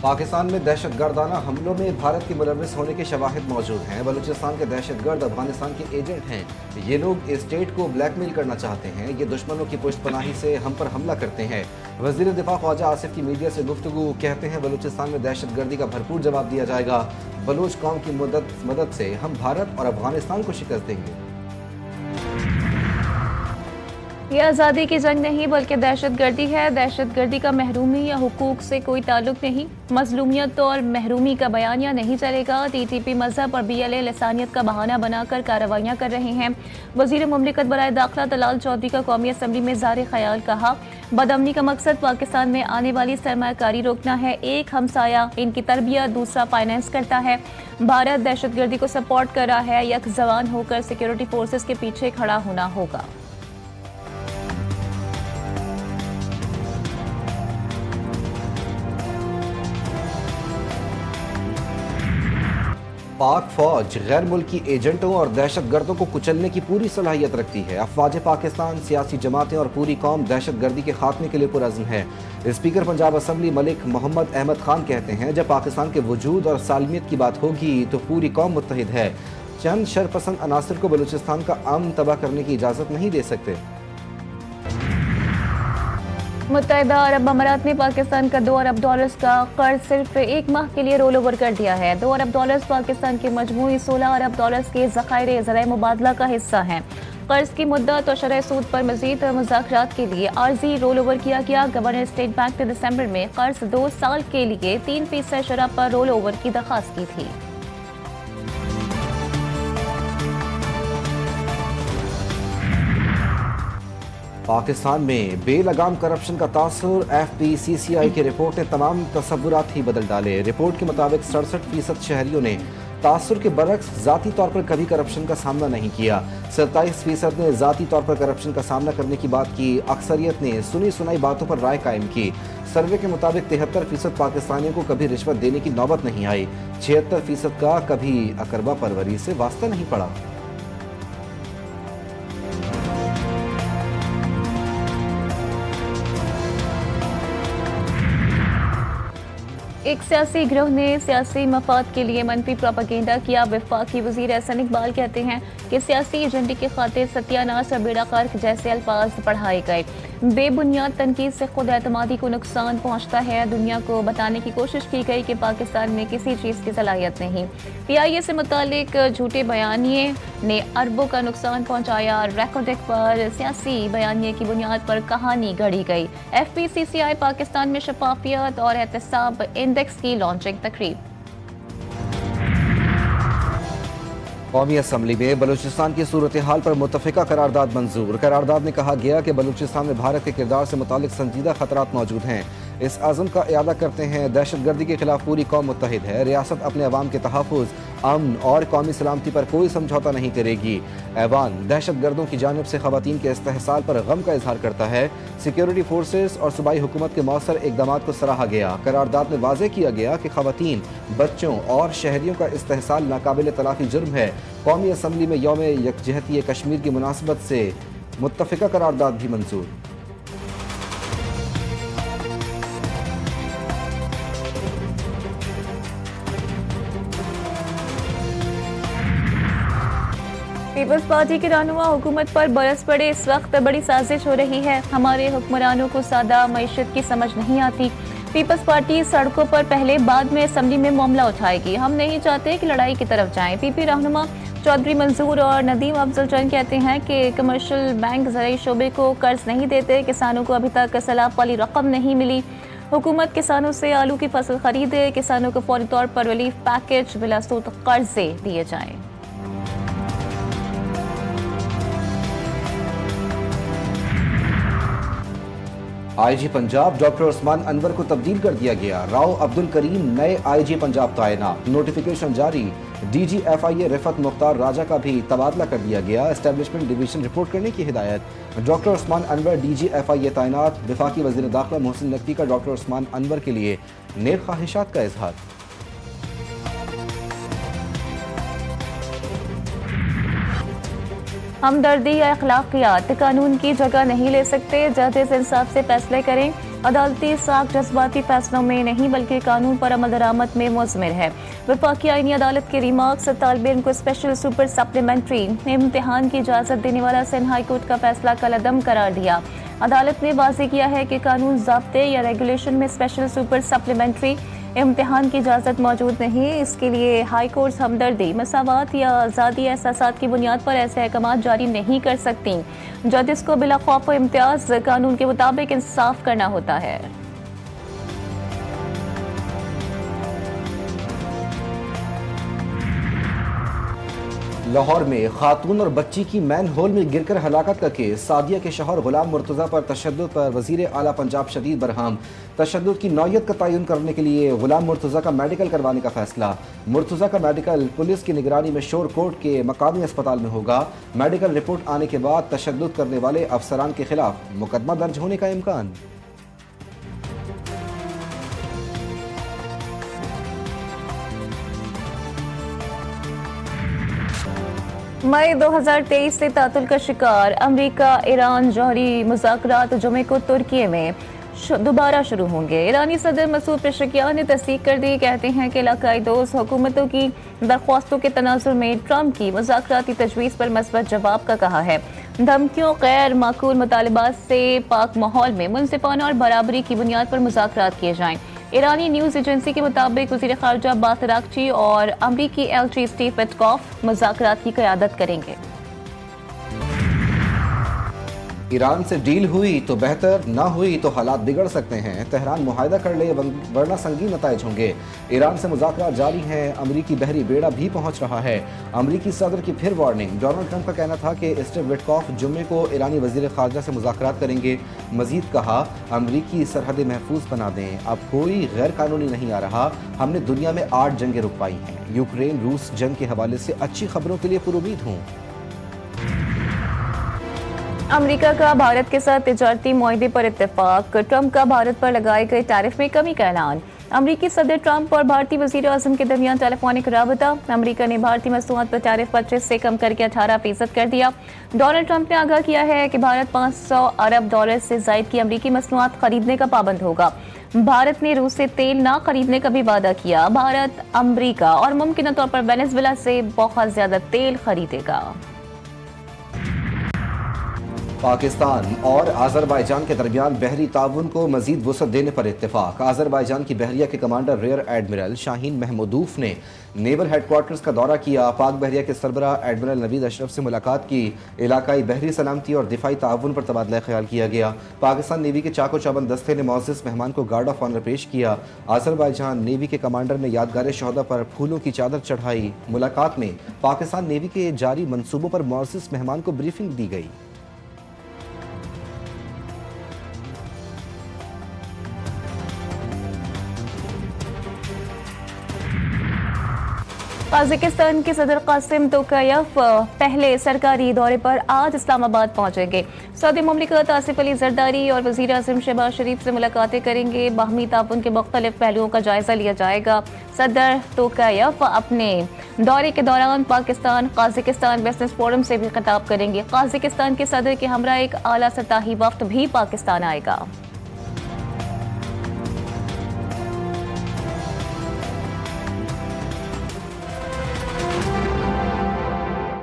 पाकिस्तान में दहशतगर्दाना हमलों में भारत के मुलविस होने के शवाहिद मौजूद हैं। बलूचिस्तान के दहशतगर्द अफगानिस्तान के एजेंट हैं। ये लोग स्टेट को ब्लैकमेल करना चाहते हैं। ये दुश्मनों की पुष्टपनाही से हम पर हमला करते हैं। वज़ीर दिफा ख्वाजा आसिफ की मीडिया से गुफ्तगू, कहते हैं बलूचिस्तान में दहशतगर्दी का भरपूर जवाब दिया जाएगा। बलूच कौम की मदद से हम भारत और अफगानिस्तान को शिकस्त देंगे। ये आज़ादी की जंग नहीं बल्कि दहशतगर्दी है। दहशतगर्दी का महरूमी या हुकूक से कोई ताल्लुक नहीं। मजलूमियत और महरूमी का बयानिया नहीं चलेगा। टीटीपी मजहब और BLA लसानियत का बहाना बनाकर कार्रवाइयाँ कर रहे हैं। वज़ीर मुमलिकत बराए दाखिला तलाल चौधरी का कौमी असम्बली में ज़ाहिर ख्याल कहा, बदअमनी का मकसद पाकिस्तान में आने वाली सरमायाकारी रोकना है। एक हमसाया इनकी तरबियत, दूसरा फाइनेंस करता है। भारत दहशतगर्दी को सपोर्ट कर रहा है। यक जवान होकर सिक्योरिटी फोर्सेस के पीछे खड़ा होना होगा। पाक फौज गैर मुल्की एजेंटों और दहशतगर्दों को कुचलने की पूरी सलाहियत रखती है। अफवाज पाकिस्तान, सियासी जमातें और पूरी कौम दहशतगर्दी के खात्मे के लिए पुरअज़्म है। स्पीकर पंजाब असम्बली मलिक मोहम्मद अहमद खान कहते हैं, जब पाकिस्तान के वजूद और सालमियत की बात होगी तो पूरी कौम मुत्तहिद है। चंद शरपसंद अनासर को बलूचिस्तान का अमन तबाह करने की इजाज़त नहीं दे सकते। मुत्तहिदा अरब अमारात ने पाकिस्तान का $2 अरब का कर्ज सिर्फ एक माह के लिए रोल ओवर कर दिया है। $2 अरब पाकिस्तान के मजमूई $16 अरब के ज़खायर ज़राए मुबादला का हिस्सा हैं। कर्ज की मुद्दत और शरह सूद पर मजीद मुज़ाकरात के लिए आर्जी रोल ओवर किया गया। गवर्नर स्टेट बैंक ने दिसंबर में कर्ज 2 साल के लिए 3% शरह पर रोल ओवर की दरख्वास्त की थी। पाकिस्तान में बेलगाम करप्शन का तासुर, FPCCI की रिपोर्ट ने तमाम तसव्वुरात ही बदल डाले। रिपोर्ट के मुताबिक 67% शहरियों ने तासुर के बरक्स ज़ाती तौर पर कभी करप्शन का सामना नहीं किया। 27% ने ज़ाती तौर पर करप्शन का सामना करने की बात की। अक्सरियत ने सुनी सुनाई बातों पर राय कायम की। सर्वे के मुताबिक 73% पाकिस्तानियों को कभी रिश्वत देने की नौबत नहीं आई। 76% का कभी अकरबा परवरी से वास्ता नहीं पड़ा। एक सियासी गिरोह ने सियासी मफाद के लिए मनफी प्रोपेगेंडा किया। वफाकी वज़ीर एहसन इकबाल कहते हैं कि सियासी एजेंडे की खातिर सत्यानाश और बेड़ा गर्क जैसे अल्फाज पढ़ाए गए। बेबुनियाद तनकीद से खुद एतमादी को नुकसान पहुँचता है। दुनिया को बताने की कोशिश की गई कि पाकिस्तान में किसी चीज़ की सलाहियत नहीं। PIA से मुतालिक झूठे बयानिए ने अरबों का नुकसान पहुँचाया। रिकॉर्डिंग पर सियासी बयानिए की बुनियाद पर कहानी गढ़ी गई। FPCCI पाकिस्तान में शफाफियत और एहतसाब इंडेक्स की लॉन्चिंग तकरीब। कौमी असम्बली में बलूचिस्तान की सूरत हाल पर मुत्तफ़िका करारदाद मंजूर। करारदाद में कहा गया कि बलूचिस्तान में भारत के किरदार से मुतालिक संजीदा खतरात मौजूद हैं। इस आज़म का इयादा करते हैं, दहशतगर्दी के खिलाफ पूरी कौम मुत्तहिद है। रियासत अपने अवाम के तहफ़्फ़ुज़, अमन और कौमी सलामती पर कोई समझौता नहीं करेगी। ऐवान दहशतगर्दों की जानिब से ख़वातीन के इस्तेहसाल पर गम का इजहार करता है। सिक्योरिटी फोर्सेस और सूबाई हुकूमत के मौसर इक़दामात को सराहा गया। करारदाद में वाज़ेह किया गया कि ख़वातीन, बच्चों और शहरियों का इस्तेहसाल नाकाबिल तलाफ़ी जुर्म है। कौमी असम्बली में यौम यकजहती कश्मीर की मुनासबत से मुत्तफ़िका करारदाद भी मंजूर। पीपल्स पार्टी के रहनुमा हुकूमत पर बरस पड़े। इस वक्त बड़ी साजिश हो रही है। हमारे हुक्मरानों को सादा मईशत की समझ नहीं आती। पीपल्स पार्टी सड़कों पर पहले बाद में असम्बली में मामला उठाएगी। हम नहीं चाहते कि लड़ाई की तरफ जाएं। PP रहनुमा चौधरी मंजूर और नदीम अफजल चंद कहते हैं कि कमर्शियल बैंक ज़राई शोबे को कर्ज नहीं देते। किसानों को अभी तक सलाब वाली रकम नहीं मिली। हुकूमत किसानों से आलू की फसल खरीदे। किसानों को फौरी तौर पर रिलीफ पैकेज बिला सूद कर्जे दिए जाएं। IG पंजाब डॉक्टर उस्मान अनवर को तब्दील कर दिया गया। राव अब्दुल करीम नए IG पंजाब तैनात। नोटिफिकेशन जारी। DG FIA रिफत मुख्तार राजा का भी तबादला कर दिया गया। एस्टेब्लिशमेंट डिवीजन रिपोर्ट करने की हिदायत। Doctor Usman Anwar DG FIA तैनात। वफाकी वज़ीर दाखिला मोहसिन नकवी का डॉक्टर उस्मान अनवर के लिए नेक ख्वाहिशात का इजहार। हमदर्दी या अखलाकियात कानून की जगह नहीं ले सकते। जजेस इंसाफ से फैसले करें। अदालती साख जज्बाती फैसलों में नहीं बल्कि कानून पर अमल दरामद में मुज़मिर है। वफाकी आईनी अदालत के रिमार्क्स। तालिब इल्म को स्पेशल सुपर सप्लीमेंट्री इम्तिहान की इजाज़त देने वाला सिंध हाई कोर्ट का फैसला कलअदम करार दिया। अदालत ने वाज़ेह किया है कि कानून ज़ाब्ते या रेगुलेशन में स्पेशल सुपर सप्लीमेंट्री इम्तिहान की इजाज़त मौजूद नहीं। इसके लिए हाई कोर्ट हमदर्दी, मसावात या आज़ादी एहसासात की बुनियाद पर ऐसे अहकाम जारी नहीं कर सकती। जजेस को बिला खौफ व इम्तियाज कानून के मुताबिक इंसाफ करना होता है। लाहौर में खातून और बच्ची की मैन होल में गिरकर हलाकत का केस। सादिया के शौहर गुलाम मुर्तज़ा पर तशद्दुद पर वज़ीर आला पंजाब शदीद बरहम। तशद्दुद की नौयत का तयन करने के लिए गुलाम मुर्तज़ा का मेडिकल करवाने का फैसला। मुर्तज़ा का मेडिकल पुलिस की निगरानी में शोर कोट के मकामी अस्पताल में होगा। मेडिकल रिपोर्ट आने के बाद तशद्दुद करने वाले अफसरान के खिलाफ मुकदमा दर्ज होने का इम्कान। मई 2023 से तातुल का शिकार अमेरिका ईरान जौहरी मुज़ाकरात जुमे को तुर्की में दोबारा शुरू होंगे। ईरानी सदर मसूद पेशेकियान ने तस्दीक कर दी। कहते हैं कि इलाकाई दोस्त हुकूमतों की दरख्वास्तों के तनाजुर में ट्रंप की मुज़ाकराती तजवीज़ पर मस्बत जवाब का कहा है। धमकियों, गैर माकूल मुतालबात से पाक माहौल में मुनसिफाना और बराबरी की बुनियाद पर मुज़ाकरात किए जाएं। ईरानी न्यूज़ एजेंसी के मुताबिक वज़ीर ख़ारजा अब्बास अराग़ची और अमरीकी एलची स्टीव विटकॉफ मुज़ाकरात की क़यादत करेंगे। ईरान से डील हुई तो बेहतर, ना हुई तो हालात बिगड़ सकते हैं। तेहरान मुआहदा कर ले वरना संगीन नताइज होंगे। ईरान से मुज़ाकरात जारी हैं। अमरीकी बहरी बेड़ा भी पहुंच रहा है। अमरीकी सदर की फिर वार्निंग। डोनाल्ड ट्रंप का कहना था कि स्टीव विटकॉफ जुम्मे को ईरानी वज़ीर ख़ारजा से मुज़ाकरात करेंगे। मजीद कहा, अमरीकी सरहदें महफूज बना दें, अब कोई गैर कानूनी नहीं आ रहा। हमने दुनिया में 8 जंगें रुकवाई हैं। यूक्रेन रूस जंग के हवाले से अच्छी खबरों के लिए पुरुमीद हूँ। अमेरिका का भारत के साथ तिजारती मुआहदे पर इत्तेफाक। ट्रंप का भारत पर लगाए गए टैरिफ में कमी का ऐलान। अमरीकी सदर ट्रंप और भारतीय वज़ीर आज़म के दरमियान टेलीफोनिक राबता। अमरीका ने भारतीय मसनूआत पर टैरिफ 25 से कम करके 18% कर दिया। डोनाल्ड ट्रंप ने आगाह किया है कि भारत $500 अरब से ज़ायद की अमरीकी मसनूआत खरीदने का पाबंद होगा। भारत ने रूस से तेल ना खरीदने का भी वादा किया। भारत अमरीका और मुमकिन तौर पर वेनेजुएला से बहुत ज्यादा तेल खरीदेगा। पाकिस्तान और आज़रबाईजान के दरमियान बहरी ताउन को मजीद वसअत देने पर इत्तेफाक। आज़रबाईजान की बहरिया के कमांडर रियर एडमिरल शाहीन महमूदूफ ने नेवल हेडक्वार्टर्स का दौरा किया। पाक बहरिया के सरबराह एडमिरल नवीद अशरफ से मुलाकात की। इलाकाई बहरी सलामती और दिफाई ताउन पर तबादला ख्याल किया गया। पाकिस्तान नेवी के चाको चौबंद दस्ते ने मोअज़्ज़ज़ मेहमान को गार्ड ऑफ ऑनर पेश किया। आज़रबाईजान नेवी के कमांडर ने यादगार शहदा पर फूलों की चादर चढ़ाई। मुलाकात में पाकिस्तान नेवी के जारी मंसूबों पर मोअज़्ज़ज़ मेहमान को ब्रीफिंग दी गई। ताजिकिस्तान के सदर कासिम तोकायफ पहले सरकारी दौरे पर आज इस्लामाबाद पहुंचेंगे। सऊदी ममलिकत आसिफ अली जरदारी और वज़ीर आज़म शहबाज शरीफ से मुलाकातें करेंगे। बाहमी ताउन के मुख्तलिफ पहलुओं का जायजा लिया जाएगा। सदर तोकायफ अपने दौरे के दौरान पाकिस्तान काज़ाकिस्तान बिजनेस फोरम से भी खिताब करेंगे। काज़ाकिस्तान के सदर के हमरा एक आला सतही वफ्द भी पाकिस्तान आएगा।